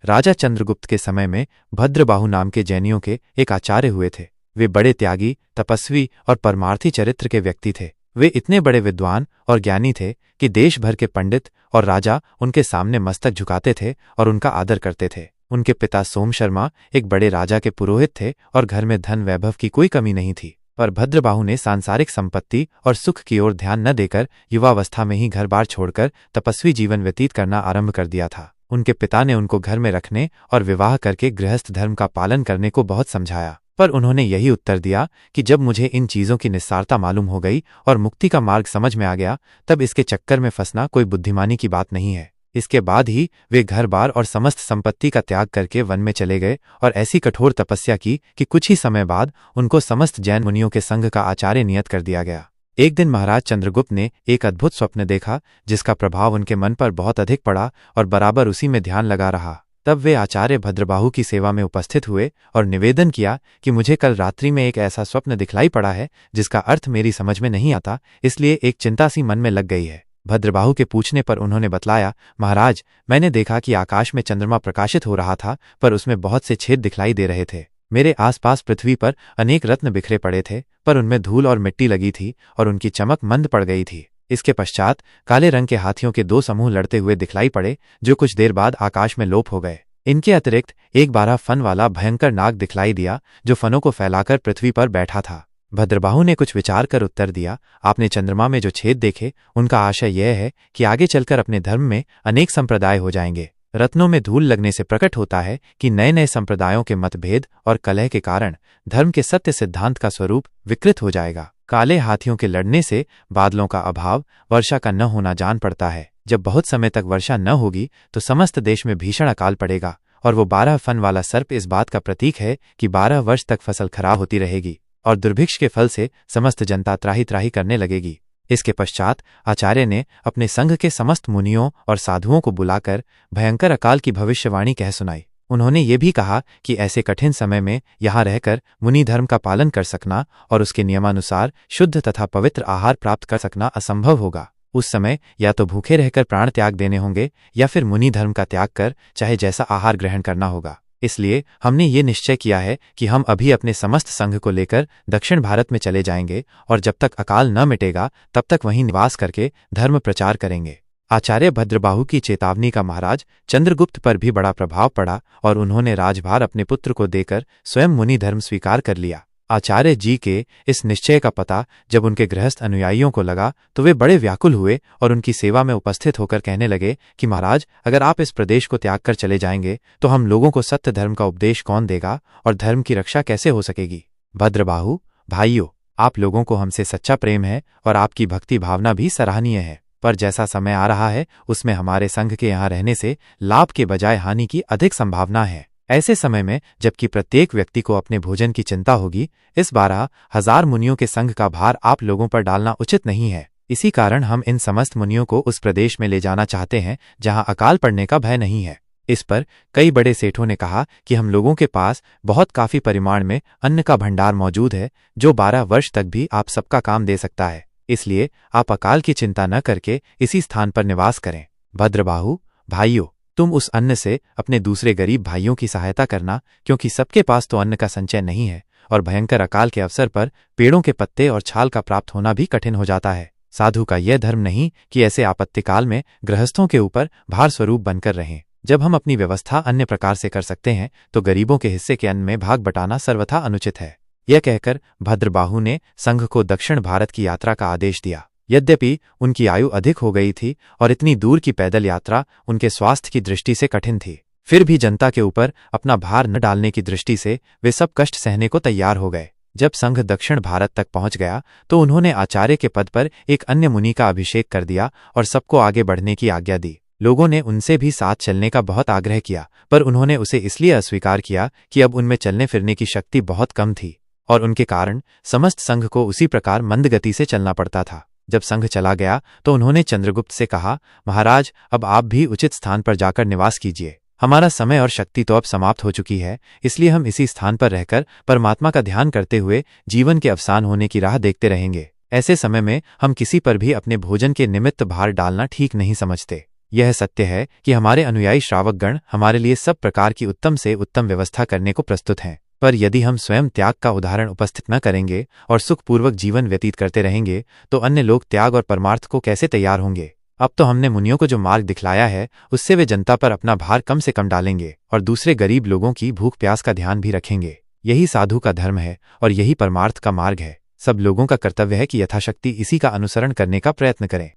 राजा चंद्रगुप्त के समय में भद्रबाहु नाम के जैनियों के एक आचार्य हुए थे। वे बड़े त्यागी, तपस्वी और परमार्थी चरित्र के व्यक्ति थे। वे इतने बड़े विद्वान और ज्ञानी थे कि देश भर के पंडित और राजा उनके सामने मस्तक झुकाते थे और उनका आदर करते थे। उनके पिता सोम शर्मा एक बड़े राजा के पुरोहित थे और घर में धन वैभव की कोई कमी नहीं थी। पर भद्रबाहु ने सांसारिक संपत्ति और सुख की ओर ध्यान न देकर युवावस्था में ही घर बार छोड़कर तपस्वी जीवन व्यतीत करना आरंभ कर दिया था। उनके पिता ने उनको घर में रखने और विवाह करके गृहस्थ धर्म का पालन करने को बहुत समझाया, पर उन्होंने यही उत्तर दिया कि जब मुझे इन चीज़ों की निस्सारता मालूम हो गई और मुक्ति का मार्ग समझ में आ गया, तब इसके चक्कर में फंसना कोई बुद्धिमानी की बात नहीं है। इसके बाद ही वे घर बार और समस्त संपत्ति का त्याग करके वन में चले गए और ऐसी कठोर तपस्या की कि कुछ ही समय बाद उनको समस्त जैन मुनियों के संघ का आचार्य नियत कर दिया गया। एक दिन महाराज चंद्रगुप्त ने एक अद्भुत स्वप्न देखा जिसका प्रभाव उनके मन पर बहुत अधिक पड़ा और बराबर उसी में ध्यान लगा रहा। तब वे आचार्य भद्रबाहु की सेवा में उपस्थित हुए और निवेदन किया कि मुझे कल रात्रि में एक ऐसा स्वप्न दिखलाई पड़ा है जिसका अर्थ मेरी समझ में नहीं आता, इसलिए एक चिंता सी मन में लग गई है। भद्रबाहु के पूछने पर उन्होंने बतलाया, महाराज, मैंने देखा कि आकाश में चंद्रमा प्रकाशित हो रहा था, पर उसमें बहुत से छेद दिखलाई दे रहे थे। मेरे आसपास पृथ्वी पर अनेक रत्न बिखरे पड़े थे, पर उनमें धूल और मिट्टी लगी थी और उनकी चमक मंद पड़ गई थी। इसके पश्चात काले रंग के हाथियों के 2 समूह लड़ते हुए दिखलाई पड़े, जो कुछ देर बाद आकाश में लोप हो गए। इनके अतिरिक्त एक 12 फन वाला भयंकर नाग दिखलाई दिया, जो फनों को फैलाकर पृथ्वी पर बैठा था। भद्रबाहु ने कुछ विचार कर उत्तर दिया, आपने चंद्रमा में जो छेद देखे उनका आशय यह है कि आगे चलकर अपने धर्म में अनेक संप्रदाय हो जाएंगे। रत्नों में धूल लगने से प्रकट होता है कि नए नए संप्रदायों के मतभेद और कलह के कारण धर्म के सत्य सिद्धांत का स्वरूप विकृत हो जाएगा। काले हाथियों के लड़ने से बादलों का अभाव, वर्षा का न होना जान पड़ता है। जब बहुत समय तक वर्षा न होगी तो समस्त देश में भीषण अकाल पड़ेगा, और वो 12 फन वाला सर्प इस बात का प्रतीक है कि 12 वर्ष तक फसल खराब होती रहेगी और दुर्भिक्ष के फल से समस्त जनता त्राही त्राही करने लगेगी। इसके पश्चात आचार्य ने अपने संघ के समस्त मुनियों और साधुओं को बुलाकर भयंकर अकाल की भविष्यवाणी कह सुनाई। उन्होंने ये भी कहा कि ऐसे कठिन समय में यहाँ रहकर मुनि धर्म का पालन कर सकना और उसके नियमानुसार शुद्ध तथा पवित्र आहार प्राप्त कर सकना असंभव होगा। उस समय या तो भूखे रहकर प्राण त्याग देने होंगे या फिर मुनि धर्म का त्याग कर चाहे जैसा आहार ग्रहण करना होगा। इसलिए हमने ये निश्चय किया है कि हम अभी अपने समस्त संघ को लेकर दक्षिण भारत में चले जाएंगे और जब तक अकाल न मिटेगा तब तक वहीं निवास करके धर्म प्रचार करेंगे। आचार्य भद्रबाहु की चेतावनी का महाराज चंद्रगुप्त पर भी बड़ा प्रभाव पड़ा और उन्होंने राजभार अपने पुत्र को देकर स्वयं मुनि धर्म स्वीकार कर लिया। आचार्य जी के इस निश्चय का पता जब उनके गृहस्थ अनुयायियों को लगा तो वे बड़े व्याकुल हुए और उनकी सेवा में उपस्थित होकर कहने लगे कि महाराज, अगर आप इस प्रदेश को त्याग कर चले जाएंगे तो हम लोगों को सत्य धर्म का उपदेश कौन देगा और धर्म की रक्षा कैसे हो सकेगी। भद्रबाहु, भाइयों, आप लोगों को हमसे सच्चा प्रेम है और आपकी भक्ति भावना भी सराहनीय है, पर जैसा समय आ रहा है उसमें हमारे संघ के यहाँ रहने से लाभ के बजाय हानि की अधिक संभावना है। ऐसे समय में जबकि प्रत्येक व्यक्ति को अपने भोजन की चिंता होगी, इस 12,000 मुनियों के संघ का भार आप लोगों पर डालना उचित नहीं है। इसी कारण हम इन समस्त मुनियों को उस प्रदेश में ले जाना चाहते हैं जहां अकाल पड़ने का भय नहीं है। इस पर कई बड़े सेठों ने कहा कि हम लोगों के पास बहुत काफी परिमाण में अन्न का भंडार मौजूद है जो 12 वर्ष तक भी आप सबका काम दे सकता है, इसलिए आप अकाल की चिंता न करके इसी स्थान पर निवास करें। भद्रबाहु, भाइयों, तुम उस अन्न से अपने दूसरे गरीब भाइयों की सहायता करना, क्योंकि सबके पास तो अन्न का संचय नहीं है और भयंकर अकाल के अवसर पर पेड़ों के पत्ते और छाल का प्राप्त होना भी कठिन हो जाता है। साधु का यह धर्म नहीं कि ऐसे आपत्तिकाल में गृहस्थों के ऊपर भार स्वरूप बनकर रहें। जब हम अपनी व्यवस्था अन्य प्रकार से कर सकते हैं तो गरीबों के हिस्से के अन्न में भाग बटाना सर्वथा अनुचित है। यह कहकर भद्रबाहु ने संघ को दक्षिण भारत की यात्रा का आदेश दिया। यद्यपि उनकी आयु अधिक हो गई थी और इतनी दूर की पैदल यात्रा उनके स्वास्थ्य की दृष्टि से कठिन थी, फिर भी जनता के ऊपर अपना भार न डालने की दृष्टि से वे सब कष्ट सहने को तैयार हो गए। जब संघ दक्षिण भारत तक पहुंच गया तो उन्होंने आचार्य के पद पर एक अन्य मुनि का अभिषेक कर दिया और सबको आगे बढ़ने की आज्ञा दी। लोगों ने उनसे भी साथ चलने का बहुत आग्रह किया, पर उन्होंने उसे इसलिए अस्वीकार किया कि अब उनमें चलने फिरने की शक्ति बहुत कम थी और उनके कारण समस्त संघ को उसी प्रकार मंद गति से चलना पड़ता था। जब संघ चला गया तो उन्होंने चंद्रगुप्त से कहा, महाराज, अब आप भी उचित स्थान पर जाकर निवास कीजिए। हमारा समय और शक्ति तो अब समाप्त हो चुकी है, इसलिए हम इसी स्थान पर रहकर परमात्मा का ध्यान करते हुए जीवन के अवसान होने की राह देखते रहेंगे। ऐसे समय में हम किसी पर भी अपने भोजन के निमित्त भार डालना ठीक नहीं समझते। यह सत्य है कि हमारे अनुयायी श्रावकगण हमारे लिए सब प्रकार की उत्तम से उत्तम व्यवस्था करने को प्रस्तुत हैं, पर यदि हम स्वयं त्याग का उदाहरण उपस्थित न करेंगे और सुखपूर्वक जीवन व्यतीत करते रहेंगे तो अन्य लोग त्याग और परमार्थ को कैसे तैयार होंगे। अब तो हमने मुनियों को जो मार्ग दिखलाया है उससे वे जनता पर अपना भार कम से कम डालेंगे और दूसरे गरीब लोगों की भूख प्यास का ध्यान भी रखेंगे। यही साधु का धर्म है और यही परमार्थ का मार्ग है। सब लोगों का कर्तव्य है कि यथाशक्ति इसी का अनुसरण करने का प्रयत्न करें।